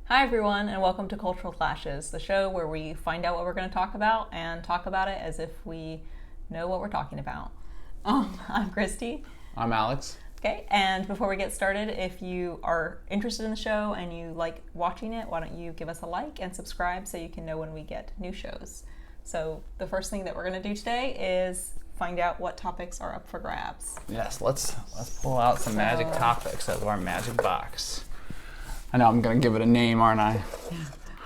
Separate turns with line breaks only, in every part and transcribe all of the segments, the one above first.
Hi, everyone, and welcome to Cultural Clashes, the show where we find out what we're going to talk about and talk about it as if we know what we're talking about. I'm Christy.
I'm Alex.
Okay, and before we get started, if you are interested in the show and you like watching it, why don't you give us a like and subscribe so you can know when we get new shows. So the first thing that we're going to do today is find out what topics are up for grabs.
Yes, let's pull out some magic topics out of our magic box. I know I'm going to give it a name, aren't I?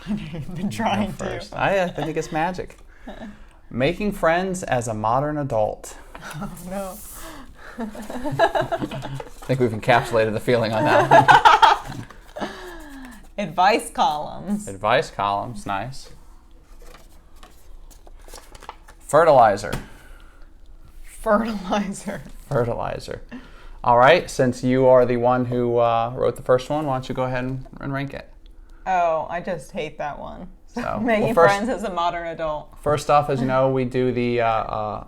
You've been trying to.
I think it's magic. Making friends as a modern adult.
Oh, no.
I think we've encapsulated the feeling on that one.
Advice columns.
Advice columns, nice. Fertilizer.
Fertilizer.
All right, since you are the one who wrote the first one, why don't you go ahead and rank it?
Oh, I just hate that one.
So,
Making friends as a modern adult.
First off, as you know, we do the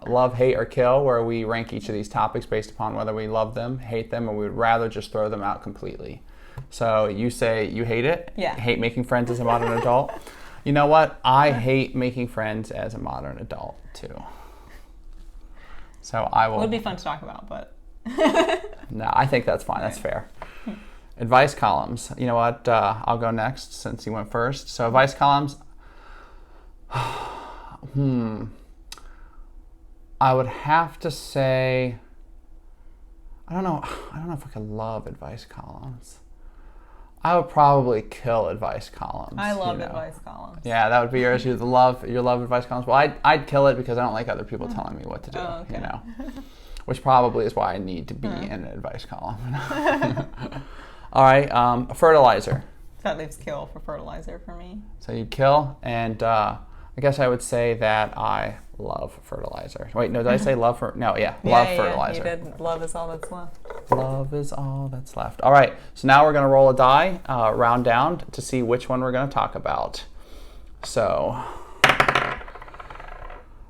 love, hate, or kill, where we rank each of these topics based upon whether we love them, hate them, or we would rather just throw them out completely. So you say you hate it?
Yeah.
Hate making friends as a modern adult? You know what? I hate making friends as a modern adult, too. So I will...
It would be fun to talk about, but...
No, I think that's fine. That's fair. Advice columns. You know what? I'll go next since you went first. So advice columns. I would have to say. I don't know if I could love advice columns. I would probably kill advice columns.
I love advice columns.
Yeah, that would be yours. You love advice columns. Well, I'd kill it because I don't like other people telling me what to do.
Oh, okay.
You know, which probably is why I need to be in an advice column. All right, fertilizer.
That leaves kill for fertilizer for me.
So you kill, and I guess I would say that I love fertilizer. Wait, no, did I say love for? No, love fertilizer.
Yeah, you did. Love is all that's left.
Love is all that's left. All right, so now we're going to roll a die, round down, to see which one we're going to talk about. So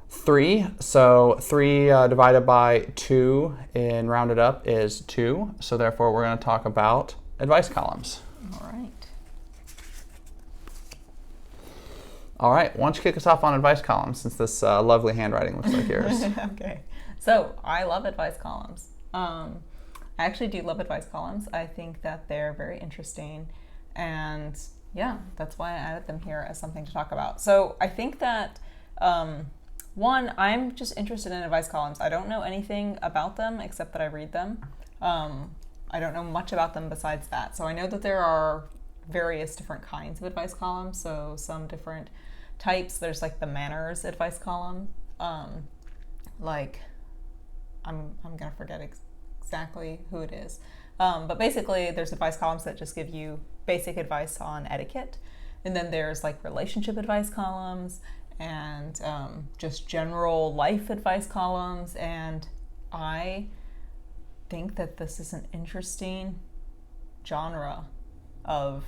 3. So 3 divided by 2 and rounded up is 2. So therefore, we're going to talk about advice columns.
All right.
All right, why don't you kick us off on advice columns since this lovely handwriting looks like yours.
Okay. So I love advice columns. I actually do love advice columns. I think that they're very interesting. And yeah, that's why I added them here as something to talk about. So I think that, one, I'm just interested in advice columns. I don't know anything about them except that I read them. I don't know much about them besides that. So I know that there are various different kinds of advice columns. So some different types. There's like the manners advice column. Like, I'm gonna forget exactly who it is. But basically there's advice columns that just give you basic advice on etiquette. And then there's like relationship advice columns and just general life advice columns. And I think that this is an interesting genre of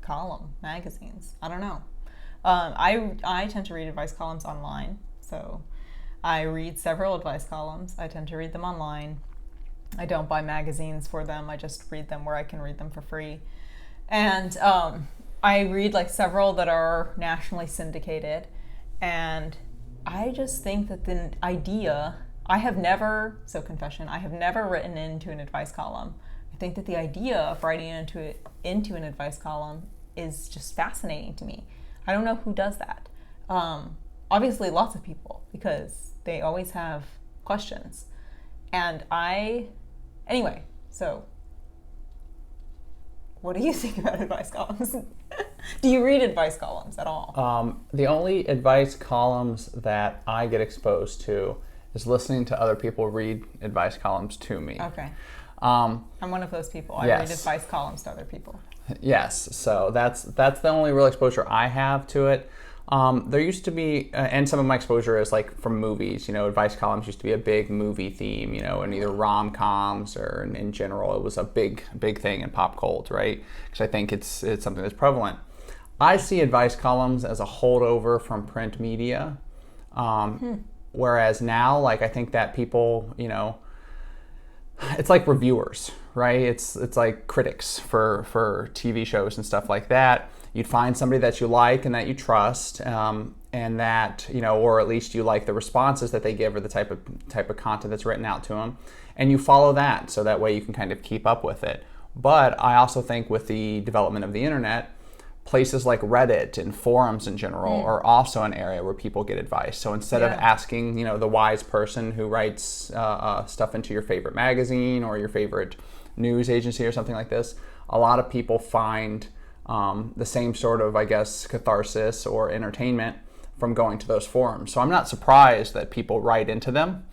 column magazines. I don't know. I tend to read advice columns online, so I read several advice columns. I tend to read them online. I don't buy magazines for them. I just read them where I can read them for free. And I read like several that are nationally syndicated, and I just think that the idea, I have never written into an advice column. I think that the idea of writing into an advice column is just fascinating to me. I don't know who does that. Obviously lots of people, because they always have questions. And anyway, so what do you think about advice columns? Do you read advice columns at all?
The only advice columns that I get exposed to is listening to other people read advice columns to me.
Okay. I'm one of those people. I read advice columns to other people.
Yes, so that's the only real exposure I have to it. There used to be, and some of my exposure is like from movies. You know, advice columns used to be a big movie theme. You know, in either rom-coms or in general, it was a big thing in pop culture, right? Because I think it's something that's prevalent. I see advice columns as a holdover from print media. Whereas now, like, I think that people, you know, it's like reviewers, right? It's like critics for TV shows and stuff like that. You'd find somebody that you like and that you trust, and that, you know, or at least you like the responses that they give or the type of content that's written out to them, and you follow that, so that way you can kind of keep up with it. But I also think with the development of the internet, places like Reddit and forums in general are also an area where people get advice. So instead of asking, you know, the wise person who writes stuff into your favorite magazine or your favorite news agency or something like this, a lot of people find the same sort of, I guess, catharsis or entertainment from going to those forums. So I'm not surprised that people write into them,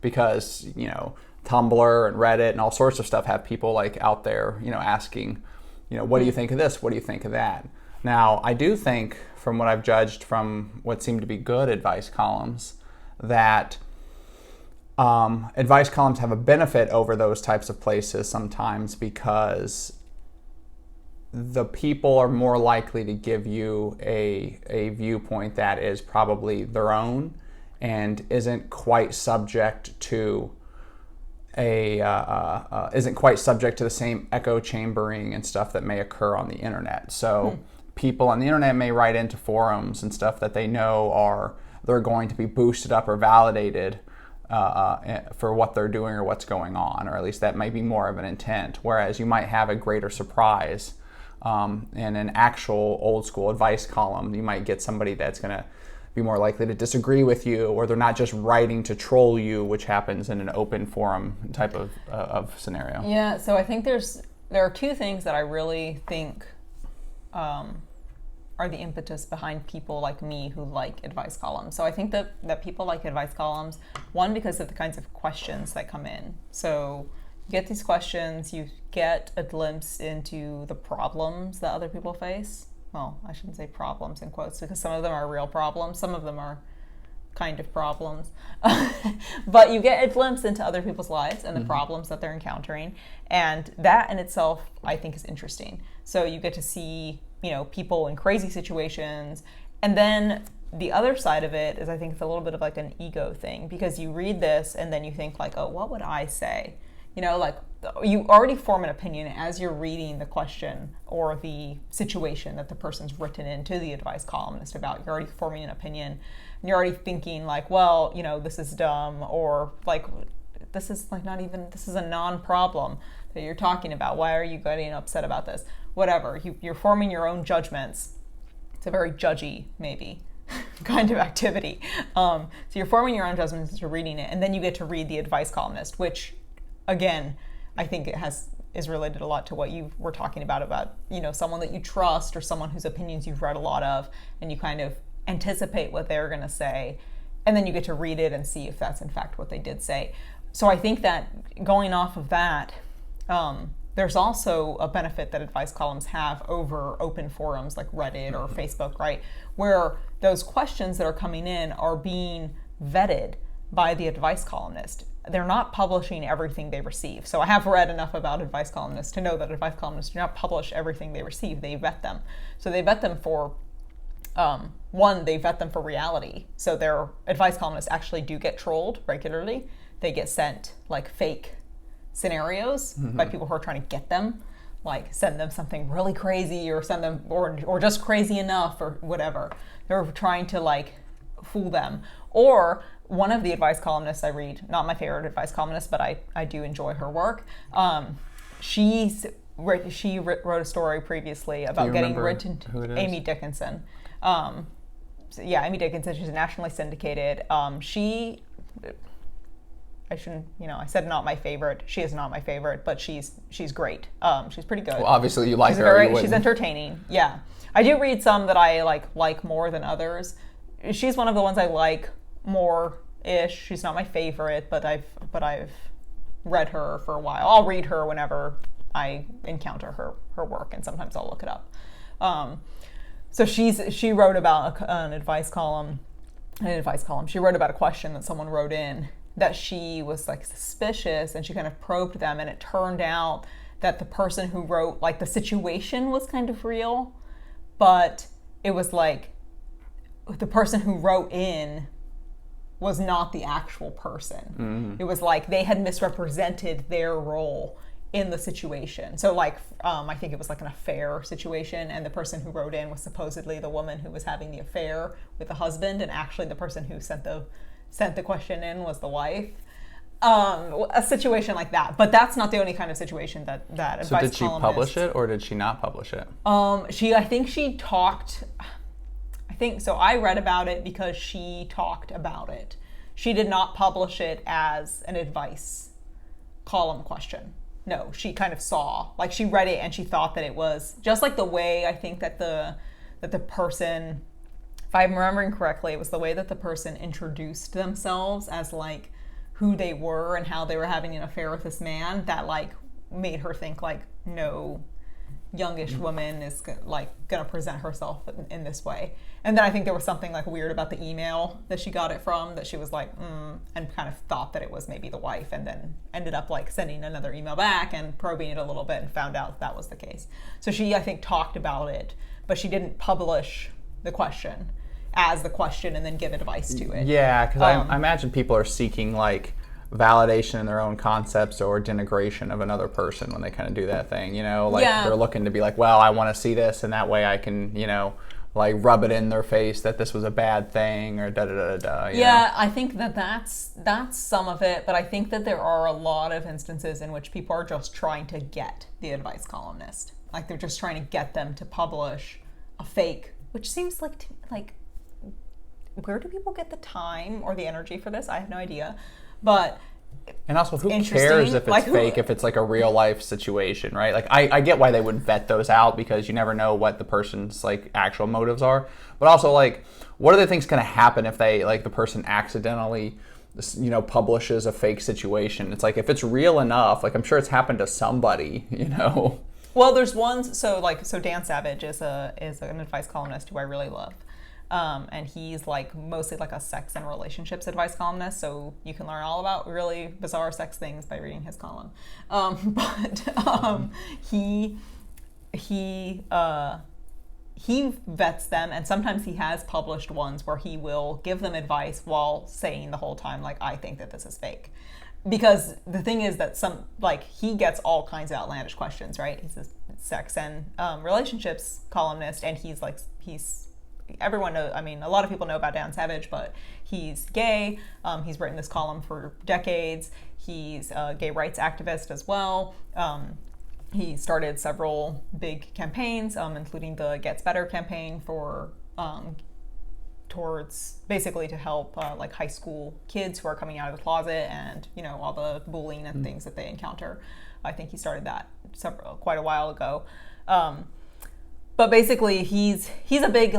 because, you know, Tumblr and Reddit and all sorts of stuff have people like out there, you know, asking, you know, what do you think of this? What do you think of that? Now, I do think, from what I've judged from what seem to be good advice columns, that advice columns have a benefit over those types of places sometimes, because the people are more likely to give you a viewpoint that is probably their own and isn't quite subject to isn't quite subject to the same echo chambering and stuff that may occur on the internet. So people on the internet may write into forums and stuff that they know they're going to be boosted up or validated for what they're doing or what's going on, or at least that might be more of an intent. Whereas you might have a greater surprise in an actual old school advice column. You might get somebody that's going to be more likely to disagree with you, or they're not just writing to troll you, which happens in an open forum type of scenario.
Yeah, so I think there are two things that I really think are the impetus behind people like me who like advice columns. So I think that people like advice columns, one, because of the kinds of questions that come in. So you get these questions, you get a glimpse into the problems that other people face. Well, I shouldn't say problems in quotes, because some of them are real problems, some of them are kind of problems. But you get a glimpse into other people's lives and the problems that they're encountering. And that in itself, I think, is interesting. So you get to see, you know, people in crazy situations. And then the other side of it is, I think it's a little bit of like an ego thing, because you read this and then you think like, oh, what would I say? You know, like, you already form an opinion as you're reading the question or the situation that the person's written into the advice columnist about. You're already forming an opinion, and you're already thinking like, well, you know, this is dumb, or like, this is like not even, this is a non-problem that you're talking about. Why are you getting upset about this? Whatever. You're forming your own judgments. It's a very judgy, maybe, kind of activity. So you're forming your own judgments as you're reading it, and then you get to read the advice columnist, which, again, I think is related a lot to what you were talking about, you know, someone that you trust or someone whose opinions you've read a lot of, and you kind of anticipate what they're going to say, and then you get to read it and see if that's in fact what they did say. So I think that going off of that, there's also a benefit that advice columns have over open forums like Reddit or Facebook, right? Where those questions that are coming in are being vetted by the advice columnist. They're not publishing everything they receive. So I have read enough about advice columnists to know that advice columnists do not publish everything they receive. They vet them. So they vet them for, one, they vet them for reality. So their advice columnists actually do get trolled regularly. They get sent like fake scenarios by people who are trying to get them, like send them something really crazy, or send them, or just crazy enough, or whatever. They're trying to like fool them. Or one of the advice columnists I read, not my favorite advice columnist, but I do enjoy her work. She wrote a story previously about getting written to Amy Dickinson. Amy Dickinson, she's nationally syndicated. I shouldn't, I said not my favorite. She is not my favorite, but she's great. She's pretty good.
Well, obviously you like her.
She's entertaining. Yeah. I do read some that I like more than others. She's one of the ones I like more-ish. She's not my favorite, but I've read her for a while. I'll read her whenever I encounter her work, and sometimes I'll look it up. So she wrote about an advice column. She wrote about a question that someone wrote in that she was suspicious, and she kind of probed them, and it turned out that the person who wrote, the situation was kind of real, but it was the person who wrote in was not the actual person. Mm-hmm. It was they had misrepresented their role in the situation. So like, I think it was like an affair situation, and the person who wrote in was supposedly the woman who was having the affair with the husband, and actually the person who sent the question in was the wife. A situation like that, but that's not the only kind of situation that advice columnist.
So did she publish it or did she not publish it?
I think she talked. I think so. I read about it because she talked about it. She did not publish it as an advice column question. No, she kind of saw, like she read it and she thought that it was just like the way I think that the person, if I'm remembering correctly, it was the way that the person introduced themselves as like who they were and how they were having an affair with this man that like made her think like no youngish woman is like gonna present herself in this way. And then I think there was something like weird about the email that she got it from, that she was like and kind of thought that it was maybe the wife, and then ended up like sending another email back and probing it a little bit and found out that was the case. So she, I think, talked about it, but she didn't publish the question as the question and then give advice to it.
Yeah, because I imagine people are seeking like validation in their own concepts or denigration of another person when they kind of do that thing, you know, like they're looking to be like, well, I want to see this, and that way I can, you know, like rub it in their face that this was a bad thing or da da da da.
Yeah, I think that's some of it, but I think that there are a lot of instances in which people are just trying to get the advice columnist, like they're just trying to get them to publish a fake, which seems like where do people get the time or the energy for this? I have no idea. But
and also, who cares if it's like, fake, if it's like a real life situation, right? Like, I get why they would vet those out, because you never know what the person's like actual motives are. But also, like, what do they think's going to happen if they, like, the person accidentally, you know, publishes a fake situation? It's like, if it's real enough, like, I'm sure it's happened to somebody, you know.
Well, there's ones. So Dan Savage is an advice columnist who I really love. And he's like mostly like a sex and relationships advice columnist, so you can learn all about really bizarre sex things by reading his column. He vets them, and sometimes he has published ones where he will give them advice while saying the whole time like, I think that this is fake. Because the thing is that he gets all kinds of outlandish questions, right? He's a sex and relationships columnist, and he's everyone knows, I mean, a lot of people know about Dan Savage, but he's gay. He's written this column for decades. He's a gay rights activist as well. He started several big campaigns, including the Gets Better campaign towards basically to help like high school kids who are coming out of the closet and, you know, all the bullying and things that they encounter. I think he started that quite a while ago. But basically, he's a big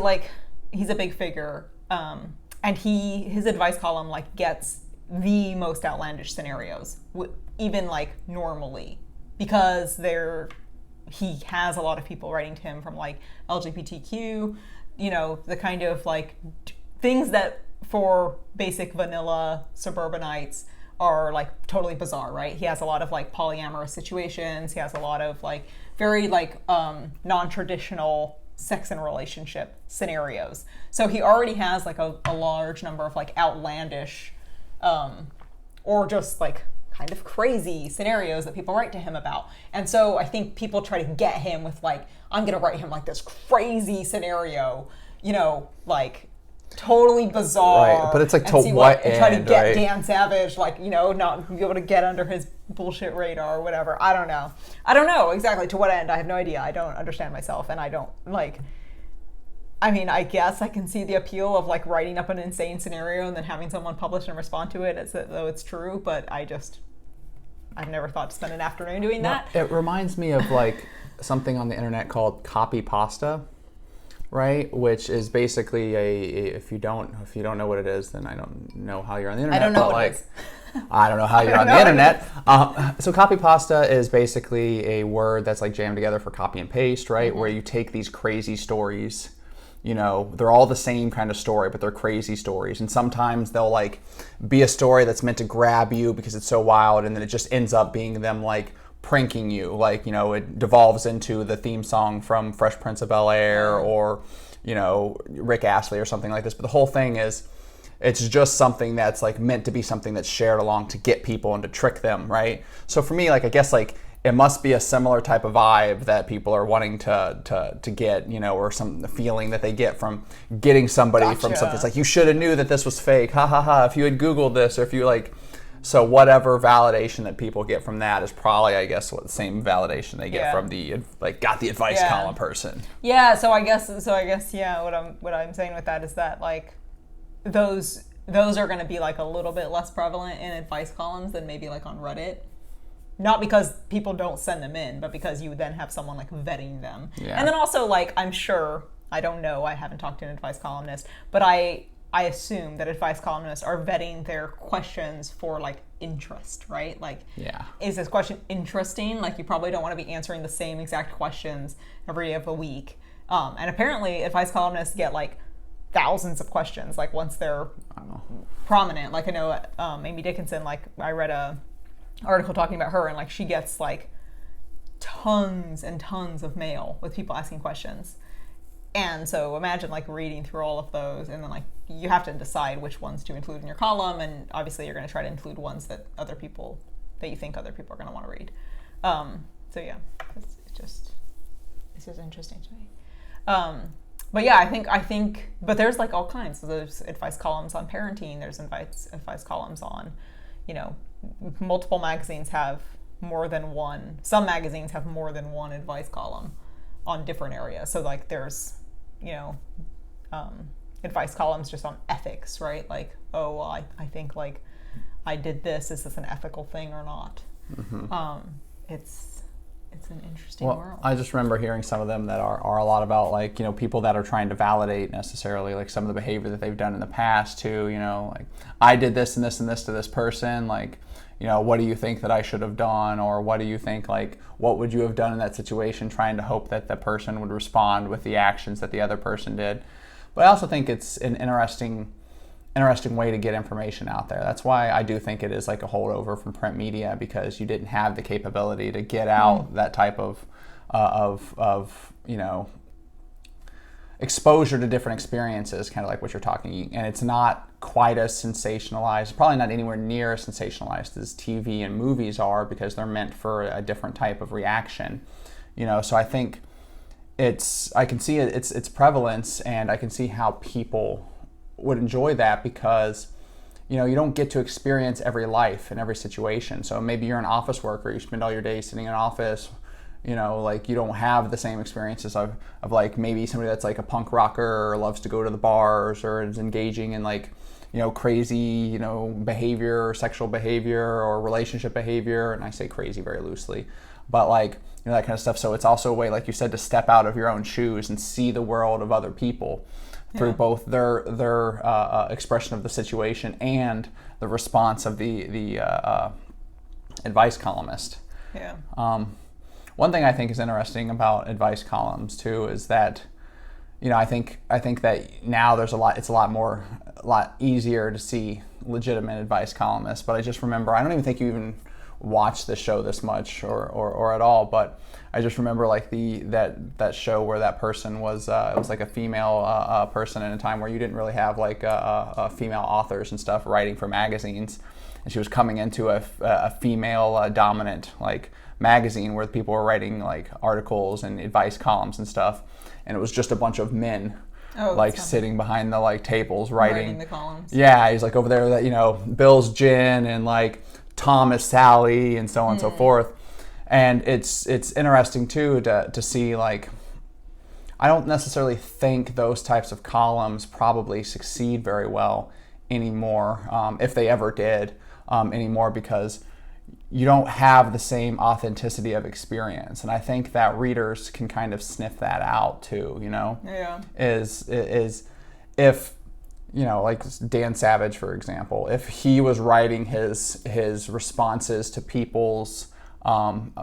figure, and his advice column like gets the most outlandish scenarios, even like normally, because he has a lot of people writing to him from like LGBTQ, you know, the kind of like things that for basic vanilla suburbanites are like totally bizarre, right? He has a lot of like polyamorous situations. He has a lot of like very like non-traditional sex and relationship scenarios. So he already has like a large number of like outlandish or just like kind of crazy scenarios that people write to him about. And so I think people try to get him with like, I'm gonna write him like this crazy scenario, you know, like totally bizarre.
Right, but it's like to what end,
try to get
right?
Dan Savage, like, you know, not be able to get under his bullshit radar or whatever. I don't know exactly to what end. I have no idea. I don't understand myself, and I don't like. I mean, I guess I can see the appeal of like writing up an insane scenario and then having someone publish and respond to it as though it's true, but I've never thought to spend an afternoon doing that.
It reminds me of like something on the internet called copy pasta. Right, which is basically if you don't know what it is, then I don't know how you're on the internet.
I don't know
but
what
like,
it is.
I don't know how you're on the internet. So copy pasta is basically a word that's like jammed together for copy and paste, right? Mm-hmm. Where you take these crazy stories, you know, they're all the same kind of story, but they're crazy stories. And sometimes they'll like be a story that's meant to grab you because it's so wild, and then it just ends up being them like pranking you, like, you know, it devolves into the theme song from Fresh Prince of Bel-Air or, you know, Rick Astley or something like this. But the whole thing is, it's just something that's like meant to be something that's shared along to get people and to trick them, right? So for me, like, I guess like it must be a similar type of vibe that people are wanting to get, you know, or some feeling that they get from getting somebody from something. It's like, you should have knew that this was fake. Ha ha ha. If you had Googled this, or if you like, so whatever validation that people get from that is probably, I guess, what the same validation they get from the like got the advice column person.
Yeah. So I guess yeah. What I'm saying with that is that like those are going to be like a little bit less prevalent in advice columns than maybe like on Reddit. Not because people don't send them in, but because you then have someone like vetting them. Yeah. And then also like, I'm sure, I don't know, I haven't talked to an advice columnist, but I assume that advice columnists are vetting their questions for like interest, right? Like, is this question interesting? Like, you probably don't want to be answering the same exact questions every day of the week. And apparently advice columnists get like thousands of questions, like once they're prominent. Like I know Amy Dickinson, like I read a article talking about her, and like she gets like tons and tons of mail with people asking questions. And so imagine like reading through all of those, and then like you have to decide which ones to include in your column, and obviously you're going to try to include ones that you think other people are going to want to read. So yeah, it's just interesting to me. But yeah, I think but there's like all kinds. So there's advice columns on parenting, there's advice columns on, you know, multiple magazines have more than one. Some magazines have more than one advice column on different areas. So like there's, you know, advice columns just on ethics, right? Like, oh, well, I think like I did this. Is this an ethical thing or not? Mm-hmm. It's an interesting world.
I just remember hearing some of them that are a lot about like, you know, people that are trying to validate necessarily like some of the behavior that they've done in the past too, you know, like I did this and this and this to this person, like, you know, what do you think that I should have done? Or what do you think, like, what would you have done in that situation, trying to hope that the person would respond with the actions that the other person did. But I also think it's an interesting way to get information out there. That's why I do think it is like a holdover from print media, because you didn't have the capability to get out that type of you know, exposure to different experiences, kind of like what you're talking. And it's not quite as sensationalized, probably not anywhere near as sensationalized as TV and movies are, because they're meant for a different type of reaction. You know, so I think I can see its prevalence, and I can see how people would enjoy that, because, you know, you don't get to experience every life and every situation. So maybe you're an office worker, you spend all your day sitting in an office, you know, like you don't have the same experiences of like maybe somebody that's like a punk rocker or loves to go to the bars or is engaging in like, you know, crazy, you know, behavior or sexual behavior or relationship behavior. And I say crazy very loosely, but like, you know, that kind of stuff. So it's also a way, like you said, to step out of your own shoes and see the world of other people through both their expression of the situation and the response of the advice columnist.
Yeah.
One thing I think is interesting about advice columns too is that, you know, I think that now it's a lot easier to see legitimate advice columnists. But I just remember, I don't even think you even watched the show this much or at all, but I just remember like that show where that person was it was like a female person in a time where you didn't really have like female authors and stuff writing for magazines, and she was coming into a female dominant like magazine where people were writing like articles and advice columns and stuff, and it was just a bunch of men like sitting behind the like tables writing
the columns.
Yeah, he's like over there that, you know, Bill's Gin and like Tom is Sally and so on and so forth. And it's interesting too to see, like, I don't necessarily think those types of columns probably succeed very well anymore, if they ever did anymore, because you don't have the same authenticity of experience. And I think that readers can kind of sniff that out too, you know?
Yeah.
Is if, you know, like Dan Savage, for example, if he was writing his responses to people's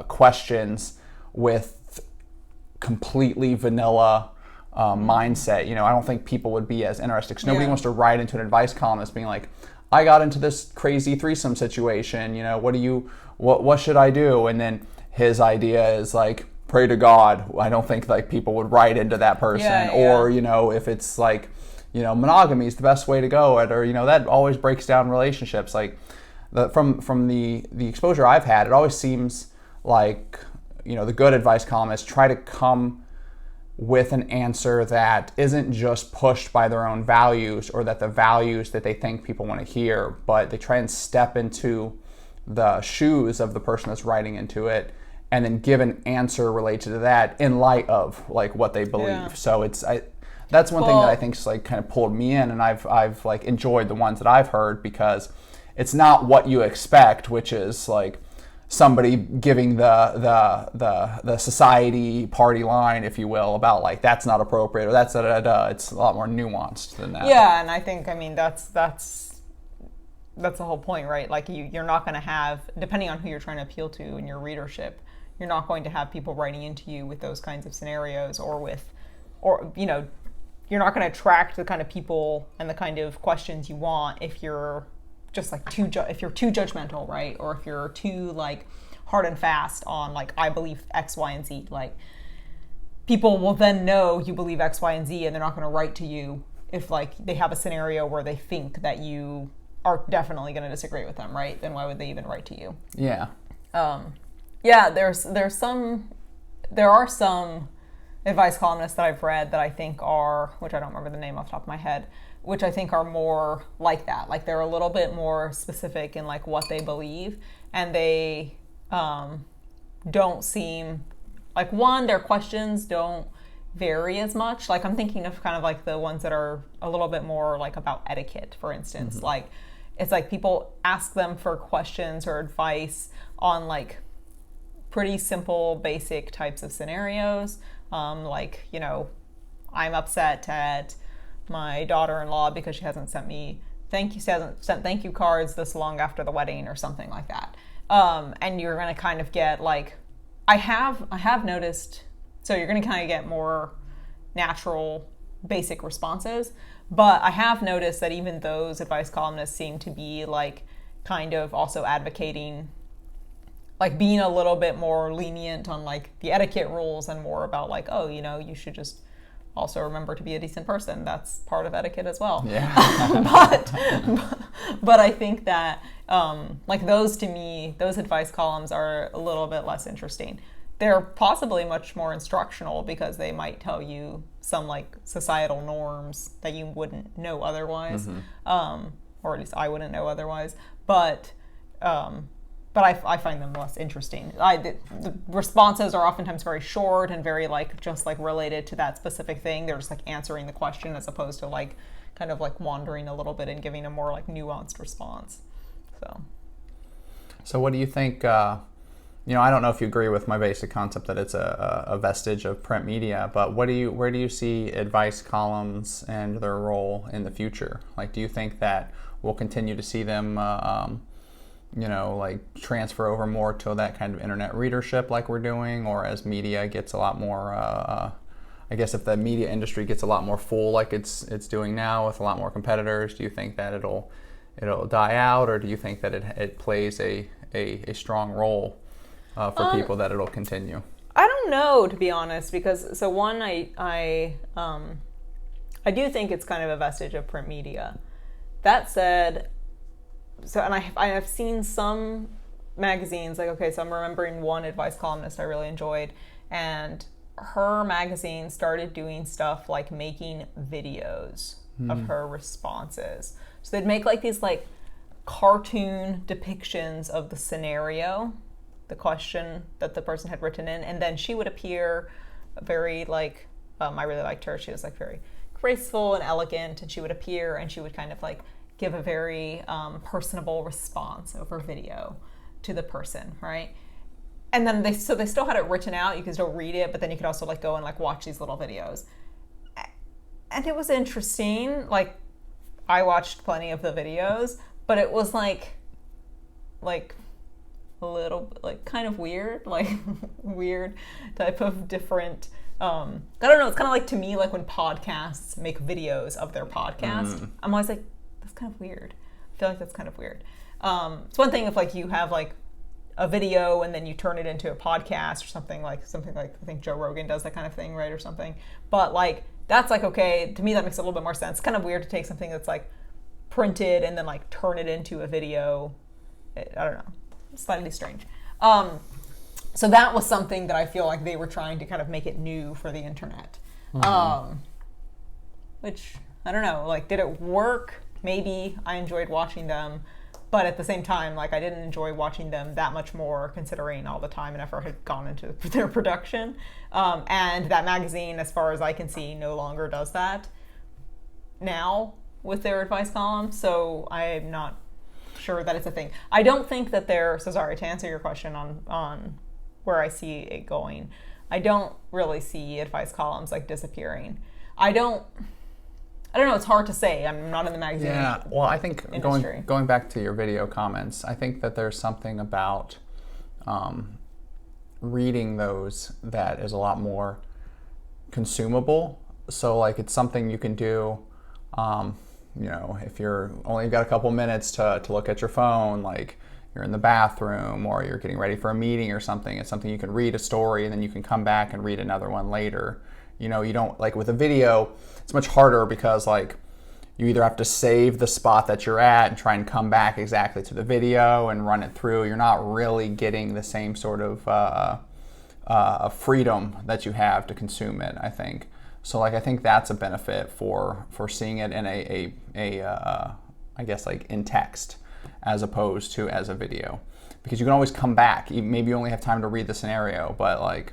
questions with completely vanilla mindset, you know, I don't think people would be as interested. Because nobody wants to write into an advice column as being like, I got into this crazy threesome situation, you know, what should I do? And then his idea is like, pray to God. I don't think like people would write into that person. Or, you know, if it's like, you know, monogamy is the best way to go at, or, you know, that always breaks down relationships. Like from the exposure I've had, it always seems like, the good advice columnists try to come with an answer that isn't just pushed by their own values or that the values that they think people want to hear, but they try and step into the shoes of the person that's writing into it and then give an answer related to that in light of like what they believe.
Yeah.
So that's one thing that I think's like kind of pulled me in, and I've like enjoyed the ones that I've heard, because it's not what you expect, which is like somebody giving the society party line, if you will, about like that's not appropriate or that's da. It's a lot more nuanced than that.
Yeah, and I think that's the whole point, right? Like you're not going to have, depending on who you're trying to appeal to in your readership, you're not going to have people writing into you with those kinds of scenarios or you're not going to attract the kind of people and the kind of questions you want if you're just like if you're too judgmental, right? Or if you're too like hard and fast on like, I believe X, Y, and Z. Like people will then know you believe X, Y, and Z, and they're not going to write to you if like they have a scenario where they think that you are definitely going to disagree with them, right? Then why would they even write to you?
Yeah.
Yeah. There are some advice columnists that I've read that I think are, which I don't remember the name off the top of my head, which I think are more like that. Like they're a little bit more specific in like what they believe, and they don't seem like, one, their questions don't vary as much. Like I'm thinking of kind of like the ones that are a little bit more like about etiquette, for instance. Like it's like people ask them for questions or advice on like pretty simple, basic types of scenarios. Like, I'm upset at my daughter-in-law because she hasn't sent thank you cards this long after the wedding or something like that. And you're going to kind of get like, I have noticed, so you're going to kind of get more natural, basic responses. But I have noticed that even those advice columnists seem to be like kind of also advocating, like being a little bit more lenient on like the etiquette rules and more about like, oh, you should just also remember to be a decent person. That's part of etiquette as well.
Yeah.
but I think that like those, to me, those advice columns are a little bit less interesting. They're possibly much more instructional because they might tell you some like societal norms that you wouldn't know otherwise, or at least I wouldn't know otherwise. But I find them less interesting. The responses are oftentimes very short and very like just like related to that specific thing. They're just like answering the question as opposed to like kind of like wandering a little bit and giving a more like nuanced response.
So what do you think? I don't know if you agree with my basic concept that it's a vestige of print media, but where do you see advice columns and their role in the future? Like, do you think that we'll continue to see them like transfer over more to that kind of internet readership like we're doing, or as media gets a lot more, I guess if the media industry gets a lot more full like it's doing now with a lot more competitors, do you think that it'll die out, or do you think that it plays a strong role for people that it'll continue?
I don't know, to be honest, because so one, I do think it's kind of a vestige of print media. That said, and I have seen some magazines, like, okay, so I'm remembering one advice columnist I really enjoyed, and her magazine started doing stuff like making videos of her responses. So they'd make like these like cartoon depictions of the scenario, the question that the person had written in, and then she would appear very like, I really liked her. She was like very graceful and elegant, and she would appear and she would kind of like give a very personable response over video to the person, right? And then they still had it written out. You could still read it, but then you could also like go and like watch these little videos. And it was interesting. Like, I watched plenty of the videos, but it was like a little like kind of weird, like weird type of different. I don't know. It's kind of like, to me, like when podcasts make videos of their podcast. I'm always like, that's kind of weird. I feel like that's kind of weird. It's one thing if like you have like a video and then you turn it into a podcast or something like I think Joe Rogan does that kind of thing, right, or something. But like that's like, okay, to me that makes a little bit more sense. It's kind of weird to take something that's like printed and then like turn it into a video. I don't know, slightly strange. So that was something that I feel like they were trying to kind of make it new for the internet. Which, I don't know, like, did it work? Maybe. I enjoyed watching them. But at the same time, like, I didn't enjoy watching them that much more, considering all the time and effort had gone into their production. And that magazine, as far as I can see, no longer does that now with their advice column. So I'm not sure that it's a thing. I don't think that they're, so sorry, to answer your question on where I see it going, I don't really see advice columns like disappearing. I don't know, it's hard to say. I'm not in the magazine
Yeah, well, I think
industry.
going back to your video comments, I think that there's something about reading those that is a lot more consumable. So, like, it's something you can do, if you're only got a couple minutes to look at your phone, like you're in the bathroom or you're getting ready for a meeting or something. It's something you can read a story and then you can come back and read another one later. You don't, like with a video, it's much harder because, like, you either have to save the spot that you're at and try and come back exactly to the video and run it through. You're not really getting the same sort of freedom that you have to consume it, I think. So, like, I think that's a benefit for seeing it in I guess, like, in text as opposed to as a video. Because you can always come back. Maybe you only have time to read the scenario, but, like,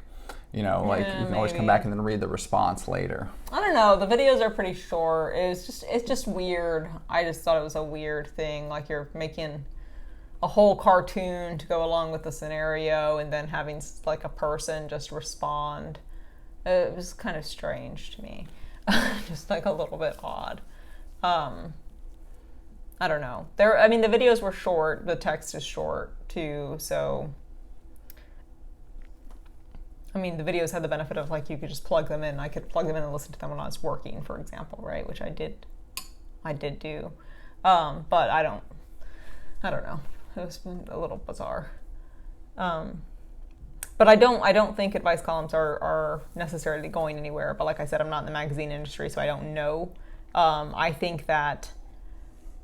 you can always come back and then read the response later.
I don't know. The videos are pretty short. It's just weird. I just thought it was a weird thing. Like, you're making a whole cartoon to go along with the scenario and then having, like, a person just respond. It was kind of strange to me. Just, like, a little bit odd. I don't know. The videos were short. The text is short too. So, the videos had the benefit of, like, you could just plug them in. I could plug them in and listen to them when I was working, for example, right? Which I did do. But I don't know. It was a little bizarre. But I don't think advice columns are necessarily going anywhere. But like I said, I'm not in the magazine industry, so I don't know. I think that,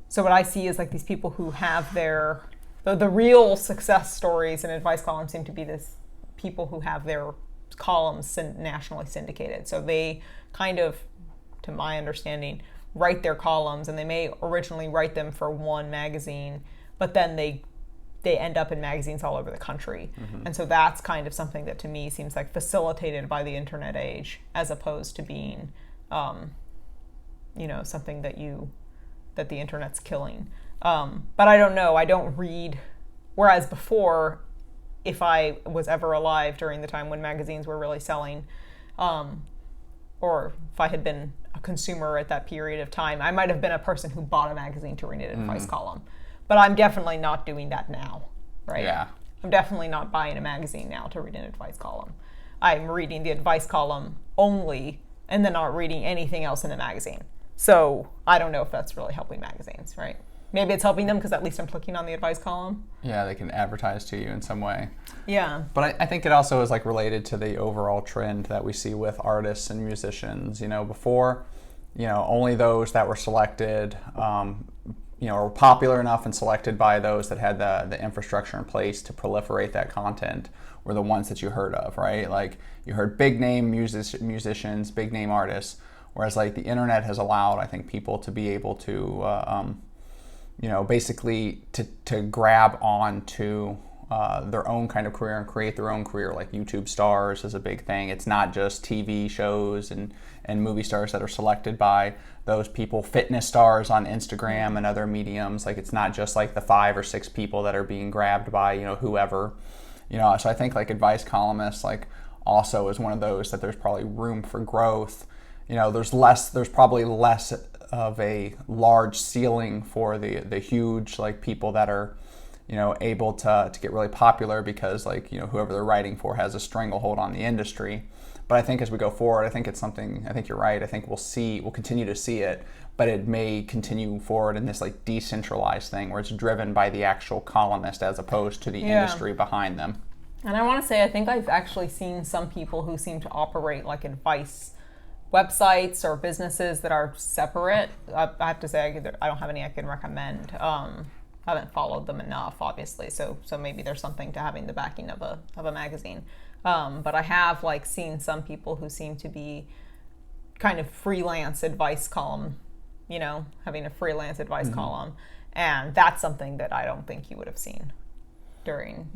so what I see is, like, these people who have the real success stories in advice columns seem to be this people who have their columns nationally syndicated. So they kind of, to my understanding, write their columns, and they may originally write them for one magazine, but then they end up in magazines all over the country. Mm-hmm. And so that's kind of something that to me seems like facilitated by the internet age, as opposed to being something that the internet's killing. But I don't know. I don't read. Whereas before, if I was ever alive during the time when magazines were really selling, or if I had been a consumer at that period of time, I might have been a person who bought a magazine to read an advice column. But I'm definitely not doing that now, right?
Yeah.
I'm definitely not buying a magazine now to read an advice column. I'm reading the advice column only and then not reading anything else in the magazine. So I don't know if that's really helping magazines, right? Maybe it's helping them because at least I'm clicking on the advice column.
Yeah, they can advertise to you in some way.
Yeah.
But I think it also is, like, related to the overall trend that we see with artists and musicians. Before, only those that were selected, were popular enough and selected by those that had the infrastructure in place to proliferate that content were the ones that you heard of, right? Like, you heard big name musicians, big name artists, whereas, like, the internet has allowed, I think, people to be able to basically to grab on to their own kind of career and create their own career. Like, YouTube stars is a big thing. It's not just TV shows and movie stars that are selected by those people. Fitness stars on Instagram and other mediums. Like, it's not just, like, the 5 or 6 people that are being grabbed by, whoever. So I think, like, advice columnists, like, also is one of those that there's probably room for growth. There's probably less of a large ceiling for the huge, like, people that are able to get really popular because, like, whoever they're writing for has a stranglehold on the industry. But I think as we go forward, I think you're right. I think we'll continue to see it, but it may continue forward in this, like, decentralized thing where it's driven by the actual columnist as opposed to the industry behind them.
And I want to say, I think I've actually seen some people who seem to operate like advice websites or businesses that are separate. I have to say, I don't have any I can recommend. haven't followed them enough, obviously. So maybe there's something to having the backing of a magazine. But I have like seen some people who seem to be kind of freelance advice column, having a freelance advice column, and that's something that I don't think you would have seen during,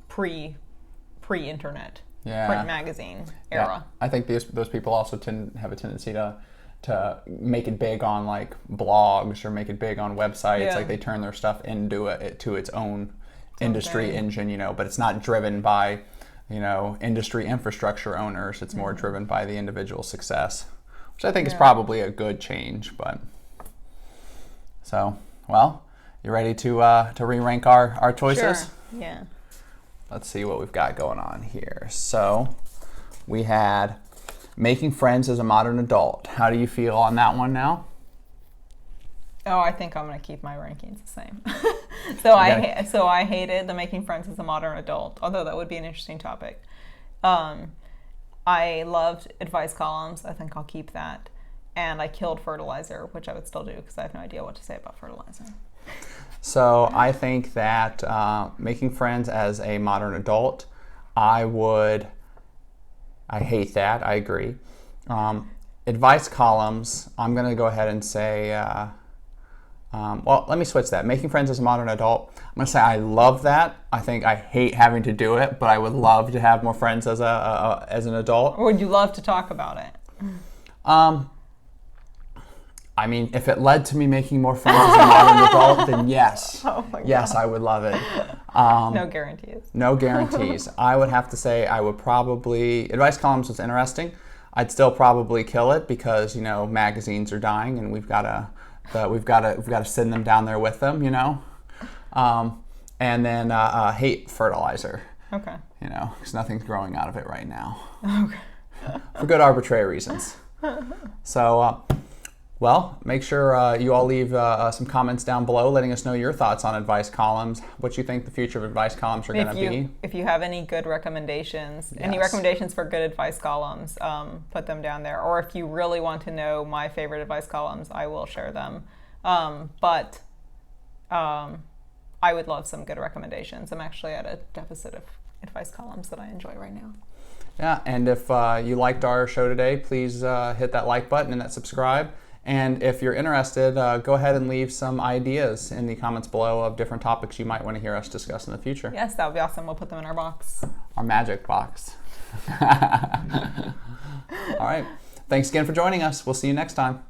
pre-internet, print magazine era.
Yeah. I think those people also have a tendency to make it big on like blogs or make it big on websites.
Yeah.
Like they turn their stuff into its own industry engine, but it's not driven by, industry infrastructure owners. It's more driven by the individual success, which I think is probably a good change. But so, well, you ready to re-rank our choices?
Sure. Yeah.
Let's see what we've got going on here. So we had Making Friends as a Modern Adult. How do you feel on that one now?
Oh, I think I'm going to keep my rankings the same. I hated the Making Friends as a Modern Adult, although that would be an interesting topic. I loved advice columns. I think I'll keep that. And I killed Fertilizer, which I would still do because I have no idea what to say about Fertilizer.
So I think that Making Friends as a Modern Adult, I hate that. I agree. Advice columns, I'm going to go ahead and say, well, let me switch that. Making Friends as a Modern Adult, I'm going to say I love that. I think I hate having to do it, but I would love to have more friends as an adult.
Or would you love to talk about it?
I mean, if it led to me making more friends as a modern adult, then yes.
Oh my God.
Yes, I would love it.
No guarantees.
No guarantees. I would have to say I would probably, advice columns was interesting. I'd still probably kill it because, magazines are dying and we've got to send them down there with them, and then hate Fertilizer.
Okay.
Because nothing's growing out of it right now.
Okay.
For good arbitrary reasons. So, well, make sure you all leave some comments down below letting us know your thoughts on advice columns, what you think the future of advice columns are going to be.
If you have any good recommendations, any recommendations for good advice columns, put them down there. Or if you really want to know my favorite advice columns, I will share them. But I would love some good recommendations. I'm actually at a deficit of advice columns that I enjoy right now.
Yeah, and if you liked our show today, please hit that like button and that subscribe. And if you're interested, go ahead and leave some ideas in the comments below of different topics you might want to hear us discuss in the future.
Yes, that would be awesome. We'll put them in our box.
Our magic box. All right. Thanks again for joining us. We'll see you next time.